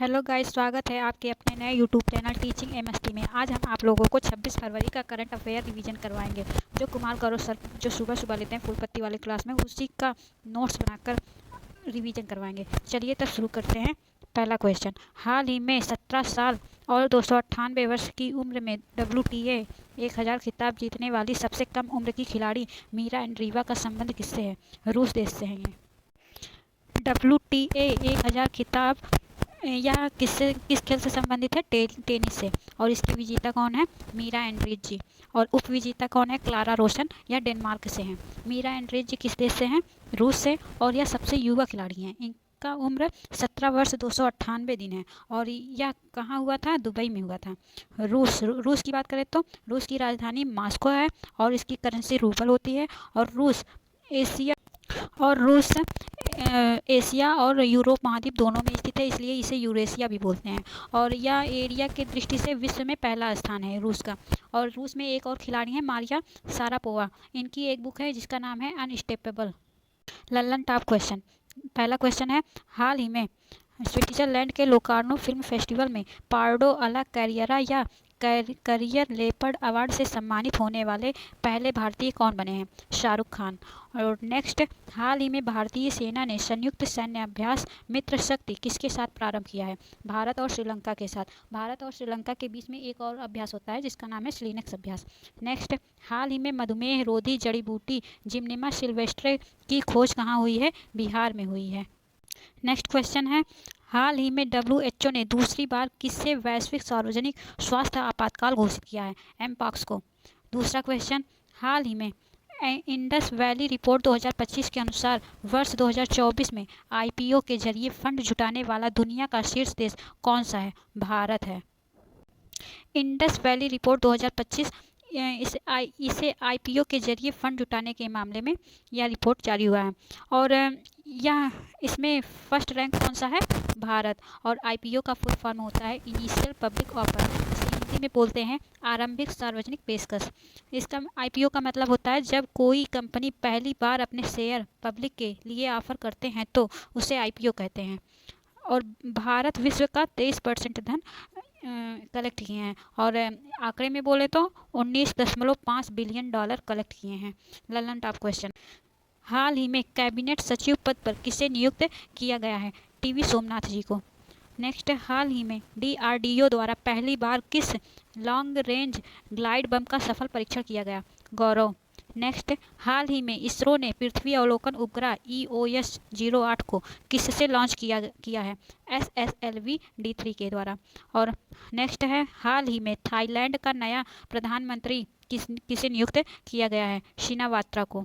Hello guys, स्वागत है आपके अपने नए यूट्यूब चैनल टीचिंग एमएसटी में। आज हम आप लोगों को 26 फरवरी का करंट अफेयर रिवीजन करवाएंगे। जो कुमार गौरव सर जो सुबह सुबह लेते हैं फूलपत्ती वाले क्लास में, उसी का नोट्स बनाकर रिवीजन करवाएंगे। चलिए तब शुरू करते हैं। पहला क्वेश्चन, हाल ही में 17 साल और 298 वर्ष की उम्र में WTA 1000 खिताब जीतने वाली सबसे कम उम्र की खिलाड़ी मीरा एंड्रीवा का संबंध किससे है? रूस देश से है ये। WTA 1000 खिताब यह किस खेल से संबंधित है? टेनिस से। और इसकी विजेता कौन है? मीरा एंड्रीज जी। और उप विजेता कौन है? क्लारा रोशन, यह डेनमार्क से हैं। मीरा एंड्रीज जी किस देश से हैं? रूस से। और यह सबसे युवा खिलाड़ी हैं। इनका उम्र 17 वर्ष 298 दिन है। और यह कहाँ हुआ था? दुबई में हुआ था। रूस की बात करें तो रूस की राजधानी मॉस्को है और इसकी करेंसी रूबल होती है। और रूस एशिया और यूरोप महाद्वीप दोनों में स्थित है, इसलिए इसे यूरेशिया भी बोलते हैं। और यह एरिया की दृष्टि से विश्व में पहला स्थान है रूस का। और रूस में एक और खिलाड़ी हैं, मारिया शारापोवा। इनकी एक बुक है जिसका नाम है अनस्टॉपेबल। Lallan top question. पहला क्वेश्चन है, हाल ही में स्विट्जरलैंड के लोकार्नो फिल्म फेस्टिवल में पार्डो अला कैरियरा या करियर लेपर्ड अवार्ड से सम्मानित होने वाले पहले भारतीय कौन बने हैं? शाहरुख खान। और नेक्स्ट, हाल ही में भारतीय सेना ने संयुक्त सैन्य अभ्यास मित्र शक्ति किसके साथ प्रारंभ किया है? भारत और श्रीलंका के साथ। भारत और श्रीलंका के बीच में एक और अभ्यास होता है जिसका नाम है श्रीनेक्स अभ्यास। नेक्स्ट, हाल ही में मधुमेह रोधी जड़ी बूटी जिम्निमा सिल्वेस्ट्रे की खोज कहाँ हुई है? बिहार में हुई है। नेक्स्ट क्वेश्चन है, हाल ही में WHO ने दूसरी बार किससे वैश्विक सार्वजनिक स्वास्थ्य आपातकाल घोषित किया है? एमपॉक्स को। दूसरा क्वेश्चन, हाल ही में इंडस वैली रिपोर्ट 2025 के अनुसार वर्ष 2024 में IPO के जरिए फंड जुटाने वाला दुनिया का शीर्ष देश कौन सा है? भारत है। इंडस वैली रिपोर्ट 2025 इसे IPO के जरिए फंड जुटाने के मामले में यह रिपोर्ट जारी हुआ है। और यह इसमें फर्स्ट रैंक कौन सा है? भारत। और IPO का फुल फॉर्म होता है इनिशियल पब्लिक ऑफर, इसे हिंदी में बोलते हैं आरंभिक सार्वजनिक पेशकश। इसका IPO का मतलब होता है जब कोई कंपनी पहली बार अपने शेयर पब्लिक के लिए ऑफर करते हैं तो उसे IPO कहते हैं। और भारत विश्व का 23% धन कलेक्ट किए हैं। और आंकड़े में बोले तो 19.5 बिलियन डॉलर कलेक्ट किए हैं। लल्लन टॉप क्वेश्चन, हाल ही में कैबिनेट सचिव पद पर किसे नियुक्त किया गया है? TV सोमनाथ जी को। नेक्स्ट, हाल ही में DRDO द्वारा पहली बार किस लॉन्ग रेंज ग्लाइड बम का सफल परीक्षण किया गया? गौरव। नेक्स्ट, हाल ही में इसरो ने पृथ्वी अवलोकन उपग्रह EOS-08 को किससे लॉन्च किया है? SSLV D3 के द्वारा। और नेक्स्ट है, हाल ही में थाईलैंड का नया प्रधानमंत्री किसे नियुक्त किया गया है? शिनावात्रा को।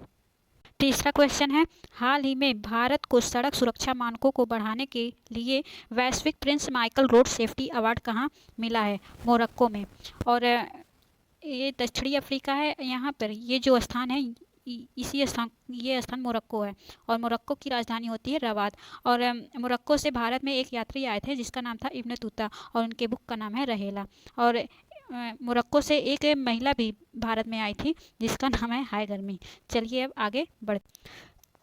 तीसरा क्वेश्चन है, हाल ही में भारत को सड़क सुरक्षा मानकों को बढ़ाने के लिए वैश्विक Prince Michael road safety award कहाँ मिला है? मोरक्को में। और ये दक्षिणी अफ्रीका है। यहाँ पर ये जो स्थान है ये स्थान मोरक्को है। और मोरक्को की राजधानी होती है रबात। और मोरक्को से भारत में एक यात्री आए थे जिसका नाम था इब्न तूता और उनके बुक का नाम है रहेला। और मोरक्को से एक महिला भी भारत में आई थी जिसका नाम है हाय गर्मी। चलिए अब आगे बढ़।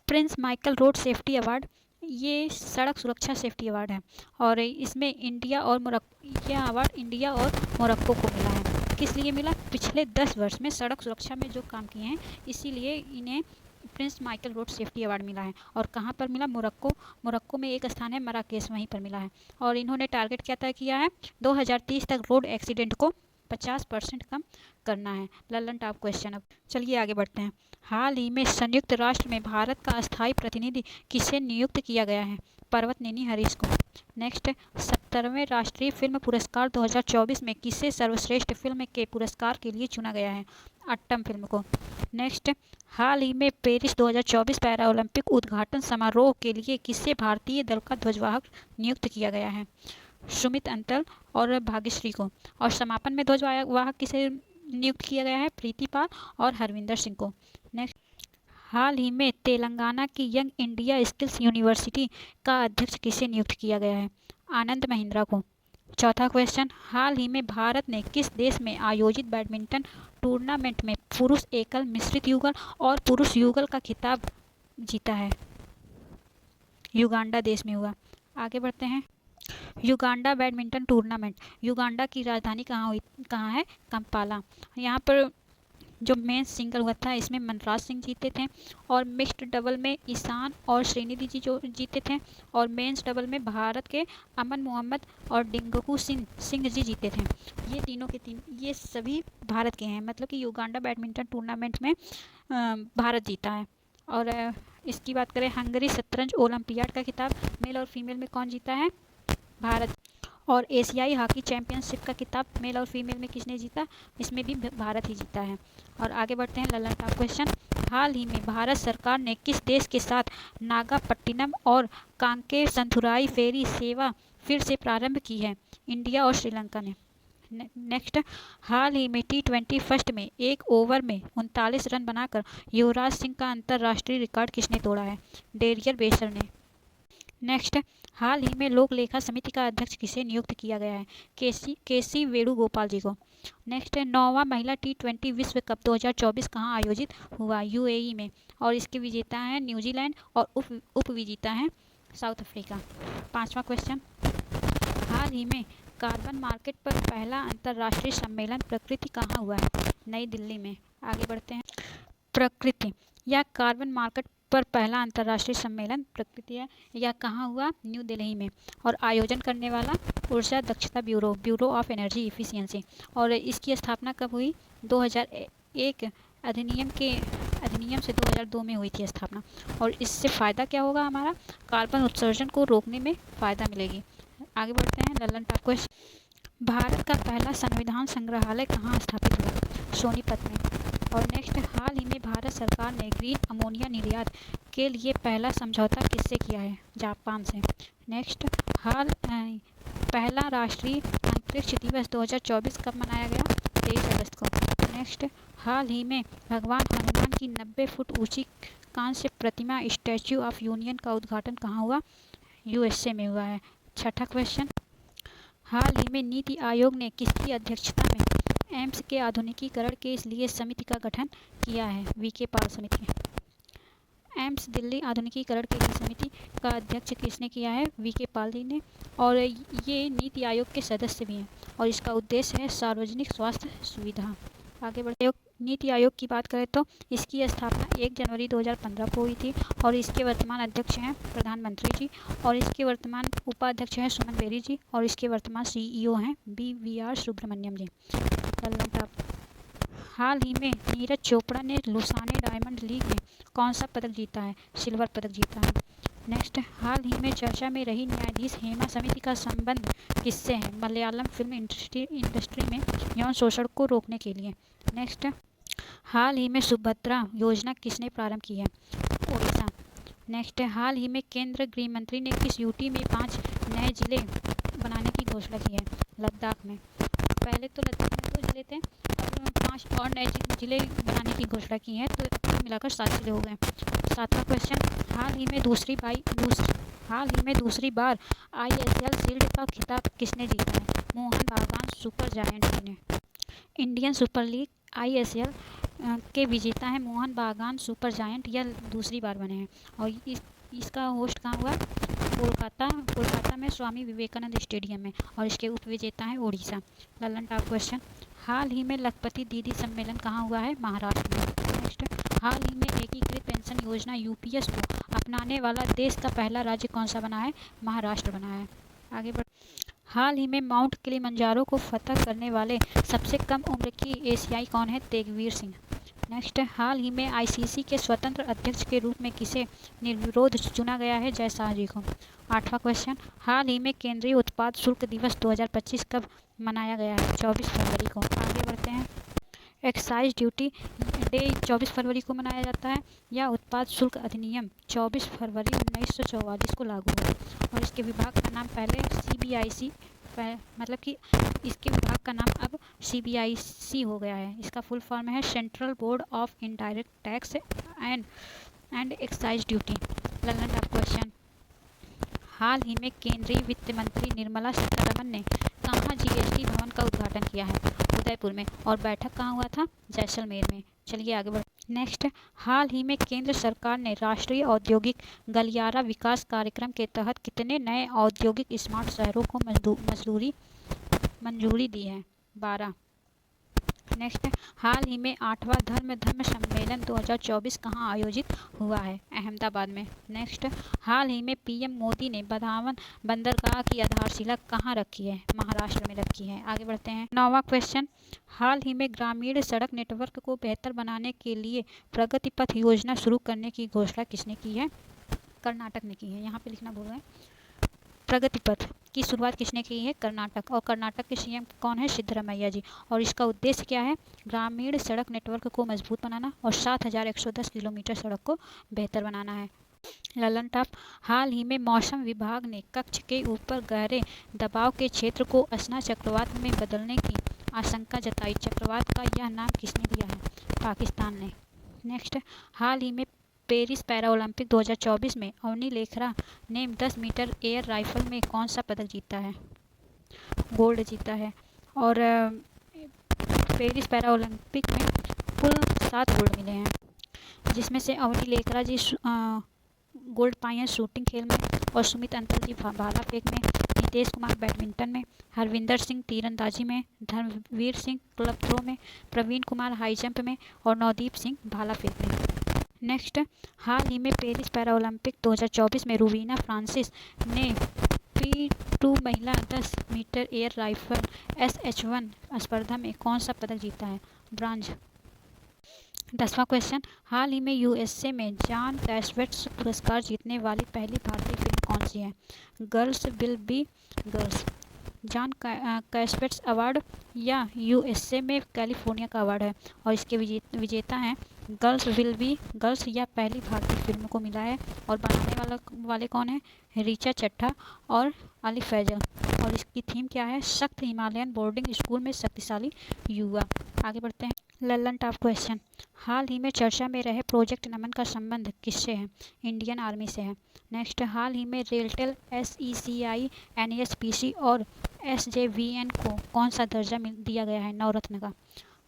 Prince Michael road safety award ये सड़क सुरक्षा सेफ्टी अवार्ड है। और इसमें यह अवार्ड इंडिया और मोरक्को को मिला है। किस लिए मिला? पिछले 10 वर्ष में सड़क सुरक्षा में जो काम किए हैं इसीलिए इन्हें Prince Michael road safety award मिला है। और कहाँ पर मिला? मोरक्को में एक स्थान है मराकेश, वहीं पर मिला है। और इन्होंने टारगेट क्या तय किया है? 2030 तक रोड एक्सीडेंट को 50% कम करना है। Lallan top question. अब चलिए आगे बढ़ते हैं। हाल ही में संयुक्त राष्ट्र में भारत का अस्थायी प्रतिनिधि किसे नियुक्त किया गया है? पर्वतनेनी हरीश को। नेक्स्ट, 70वें राष्ट्रीय फिल्म पुरस्कार 2024 में किसे सर्वश्रेष्ठ फिल्म के पुरस्कार के लिए चुना गया है? अट्टम फिल्म को। नेक्स्ट, हाल ही में पेरिस 2024 पैरा ओलंपिक उद्घाटन समारोह के लिए किसे भारतीय दल का ध्वजवाहक नियुक्त किया गया है? सुमित अंतल और भाग्यश्री को। और समापन में ध्वजवाहक किसे नियुक्त किया गया है? प्रीति पाल और हरविंदर सिंह को। नेक्स्ट, हाल ही में तेलंगाना की यंग इंडिया स्किल्स यूनिवर्सिटी का अध्यक्ष किसे नियुक्त किया गया है? आनंद महिंद्रा को। चौथा क्वेश्चन, हाल ही में भारत ने किस देश में आयोजित बैडमिंटन टूर्नामेंट में पुरुष एकल, मिश्रित युगल और पुरुष युगल का खिताब जीता है? युगांडा देश में हुआ। आगे बढ़ते हैं। Uganda badminton tournament. युगांडा की राजधानी कहाँ है? कंपाला। यहाँ पर जो मेंस सिंगल हुआ था इसमें मनराज सिंह जीते थे, और मिक्स्ड डबल में ईशान और श्रीनिधि जी जो जीते थे, और मेंस डबल में भारत के अमन मोहम्मद और डिंगकू सिंह जी जीते थे। ये तीनों के ये सभी भारत के हैं, मतलब कि युगांडा बैडमिंटन टूर्नामेंट में भारत जीता है। और इसकी बात करें हंगरी शतरंज ओलंपियाड का खिताब मेल और फीमेल में कौन जीता है? भारत। और एशियाई हॉकी चैंपियनशिप का खिताब मेल और फीमेल में किसने जीता? इसमें भी भारत ही जीता है। और आगे बढ़ते हैं ललन टॉप क्वेश्चन। हाल ही में भारत सरकार ने किस देश के साथ नागापट्टिनम और कांके संथुराई फेरी सेवा फिर से प्रारंभ की है? इंडिया और श्रीलंका ने। नेक्स्ट, हाल ही में T20 फर्स्ट में एक ओवर में 39 रन बनाकर युवराज सिंह का अंतर्राष्ट्रीय रिकॉर्ड किसने तोड़ा है? डेरियर बेसर ने। नेक्स्ट, हाल ही में लोक लेखा समिति का अध्यक्ष किसे नियुक्त किया गया है? केसी वेणुगोपाल जी को। नेक्स्ट, 9वां महिला T20 विश्व कप 2024 कहाँ आयोजित हुआ? UAE में। और इसके विजेता हैं न्यूजीलैंड और उप विजेता हैं साउथ अफ्रीका। 5वां क्वेश्चन, हाल ही में कार्बन मार्केट पर पहला अंतर्राष्ट्रीय सम्मेलन प्रकृति कहाँ हुआ है? नई दिल्ली में। आगे बढ़ते हैं, प्रकृति या कार्बन मार्केट पर पहला अंतर्राष्ट्रीय सम्मेलन प्रकृति है या कहाँ हुआ? न्यू दिल्ली में। और आयोजन करने वाला ऊर्जा दक्षता ब्यूरो ऑफ एनर्जी इफिशियंसी। और इसकी स्थापना कब हुई? 2001 अधिनियम से 2002 में हुई थी स्थापना। और इससे फ़ायदा क्या होगा? हमारा कार्बन उत्सर्जन को रोकने में फ़ायदा मिलेगी। आगे बढ़ते हैं ललन टॉप क्वेश्चन। भारत का पहला संविधान संग्रहालय कहाँ स्थापित हुआ? सोनीपत में। और नेक्स्ट, हाल ही में भारत सरकार ने ग्रीन अमोनिया निर्यात के लिए पहला समझौता किससे किया है? जापान से। नेक्स्ट, पहला राष्ट्रीय अंतरिक्ष दिवस 2024 कब मनाया गया? 23 अगस्त को। नेक्स्ट, हाल ही में भगवान हनुमान की 90 फुट ऊंची कांस्य प्रतिमा स्टैच्यू ऑफ यूनियन का उद्घाटन कहाँ हुआ? USA में हुआ है। 6ठा क्वेश्चन, हाल ही में नीति आयोग ने किसकी अध्यक्षता में एम्स के आधुनिकीकरण के लिए समिति का गठन किया है? VK पाल समिति। एम्स दिल्ली आधुनिकीकरण के लिए समिति का अध्यक्ष किसने किया है? VK पाल जी ने। और ये नीति आयोग के सदस्य भी हैं और इसका उद्देश्य है सार्वजनिक स्वास्थ्य सुविधा। आगे बढ़ते हैं, नीति आयोग की बात करें तो इसकी स्थापना 1 जनवरी 2015 को हुई थी और इसके वर्तमान अध्यक्ष हैं प्रधानमंत्री जी, और इसके वर्तमान उपाध्यक्ष हैं सुमन बेरी जी, और इसके वर्तमान CEO हैं BVR सुब्रमण्यम जी। हाल ही में नीरज चोपड़ा ने लुसाने डायमंड लीग में कौन सा पदक जीता है? सिल्वर पदक जीता है। नेक्स्ट, हाल ही में चर्चा में रही न्यायाधीश हेमा समिति का संबंध किससे है? मलयालम फिल्म इंडस्ट्री में यौन शोषण को रोकने के लिए। नेक्स्ट, हाल ही में सुभद्रा योजना किसने प्रारंभ की है? ओडिशा। नेक्स्ट, हाल ही में केंद्र गृह मंत्री ने किस यूटी में 5 नए जिले बनाने की घोषणा की है? लद्दाख में। पहले तो लद्दाख में 2 जिले थे, अब 5 और नए जिले बनाने की घोषणा की है, तो मिलाकर 7 जिले हो गए। 7वां क्वेश्चन, हाल ही में दूसरी बार ISL शील्ड का खिताब किसने जीता है? मोहन बागान सुपर जायंट ने। इंडियन सुपर लीग ISL के विजेता हैं मोहन बागान सुपर जायंट, यह दूसरी बार बने हैं। और इसका होस्ट कहाँ हुआ? कोलकाता में स्वामी विवेकानंद स्टेडियम में, और इसके उप विजेता हैं ओडिशा। ललन टॉप क्वेश्चन, हाल ही में लखपति दीदी सम्मेलन कहाँ हुआ है? महाराष्ट्र में। नेक्स्ट, हाल ही में एकीकृत पेंशन योजना UPS को अपनाने वाला देश का पहला राज्य कौन सा बना है? महाराष्ट्र बना है। आगे बढ़, हाल ही में माउंट किलिमंजारो को फतह करने वाले सबसे कम उम्र की एशियाई कौन है? तेगवीर सिंह। नेक्स्ट, हाल ही में ICC के स्वतंत्र अध्यक्ष के रूप में किसे निर्विरोध चुना गया है? जयशाह जी को। 8वां क्वेश्चन, हाल ही में केंद्रीय उत्पाद शुल्क दिवस 2025 कब मनाया गया है? 24 फरवरी को। आगे बढ़ते हैं, एक्साइज ड्यूटी डे 24 फरवरी को मनाया जाता है या उत्पाद शुल्क अधिनियम 24 फरवरी 1944 को लागू हुआ, और इसके विभाग का नाम पहले CBIC, मतलब कि इसके विभाग का नाम अब CBIC हो गया है। इसका फुल फॉर्म है central board of indirect tax and excise duty. ललन टॉप क्वेश्चन, हाल ही में केंद्रीय वित्त मंत्री निर्मला सीतारमण ने कहाँ GST भवन का उद्घाटन किया है? उदयपुर में। और बैठक कहाँ हुआ था? जैसलमेर में। चलिए आगे बढ़, नेक्स्ट, हाल ही में केंद्र सरकार ने राष्ट्रीय औद्योगिक गलियारा विकास कार्यक्रम के तहत कितने नए औद्योगिक स्मार्ट शहरों को मंजूरी दी है? 12। नेक्स्ट, हाल ही में 8वां धर्म सम्मेलन 2024 कहाँ आयोजित हुआ है? अहमदाबाद में। नेक्स्ट, हाल ही में पीएम मोदी ने बदावन बंदरगाह की आधारशिला कहाँ रखी है? महाराष्ट्र में रखी है। आगे बढ़ते हैं। 9वां क्वेश्चन, हाल ही में ग्रामीण सड़क नेटवर्क को बेहतर बनाने के लिए प्रगति पथ योजना शुरू करने की घोषणा किसने की है? कर्नाटक ने की है। यहाँ पे लिखना भूल गए। प्रगति पथ की शुरुआत किसने की है? कर्नाटक। और कर्नाटक के सीएम कौन है? सिद्धरामैया जी। और इसका उद्देश्य क्या है? ग्रामीण सड़क नेटवर्क को मजबूत बनाना और 7110 किलोमीटर सड़क को बेहतर बनाना है। ललन टॉप, हाल ही में मौसम विभाग ने कच्छ के ऊपर गहरे दबाव के क्षेत्र को असना चक्रवात में बदलने की आशंका जताई। चक्रवात का यह नाम किसने दिया है? पाकिस्तान ने। नेक्स्ट, हाल ही में पेरिस पैराओलंपिक 2024 में अवनी लेखरा ने 10 मीटर एयर राइफल में कौन सा पदक जीता है? गोल्ड जीता है। और पेरिस पैराओलंपिक में कुल 7 गोल्ड मिले हैं, जिसमें से अवनी लेखरा जी गोल्ड पाई हैं शूटिंग खेल में, और सुमित अंतल जी भाला फेंक में, नितेश कुमार बैडमिंटन में, हरविंदर सिंह तीरंदाजी में, धर्मवीर सिंह क्लब थ्रो में, प्रवीण कुमार हाई जंप में और नवदीप सिंह भाला फेंक में। नेक्स्ट, हाल ही में पेरिस पैराओलंपिक 2024 में रूबीना फ्रांसिस ने P2 महिला 10 मीटर एयर राइफल SH1 स्पर्धा में कौन सा पदक जीता है? ब्रॉन्ज। 10वां क्वेश्चन, हाल ही में USA में जॉन कैस्वेट्स पुरस्कार जीतने वाली पहली भारतीय फिल्म कौन सी है? Girls will be girls. John Cassavetes award या USA में कैलिफोर्निया का अवार्ड है, और इसके विजेता हैं गर्ल्स विल बी गर्ल्स, या पहली भारतीय फिल्म को मिला है। और बनाने वाले कौन है? ऋचा चड्ढा और अली फैजल। और इसकी थीम क्या है? सख्त हिमालयन बोर्डिंग स्कूल में शक्तिशाली युवा। आगे बढ़ते हैं। लल्लन टॉप क्वेश्चन, हाल ही में चर्चा में रहे प्रोजेक्ट नमन का संबंध किससे है? इंडियन आर्मी से है। नेक्स्ट, हाल ही में रेलटेल SECI NSPC और SJVN को कौन सा दर्जा दिया गया है? नवरत्न का।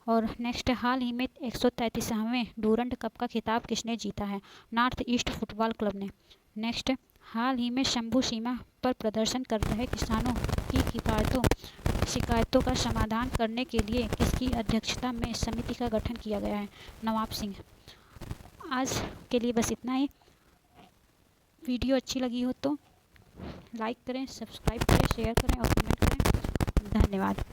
और नेक्स्ट, हाल ही में 133वें डूरंड कप का खिताब किसने जीता है? नॉर्थ ईस्ट फुटबॉल क्लब ने। नेक्स्ट, हाल ही में शंभू सीमा पर प्रदर्शन कर रहे किसानों की शिकायतों का समाधान करने के लिए किसकी अध्यक्षता में समिति का गठन किया गया है? नवाब सिंह। आज के लिए बस इतना ही। वीडियो अच्छी लगी हो तो लाइक करें, सब्सक्राइब करें, शेयर करें और कमेंट करें। धन्यवाद।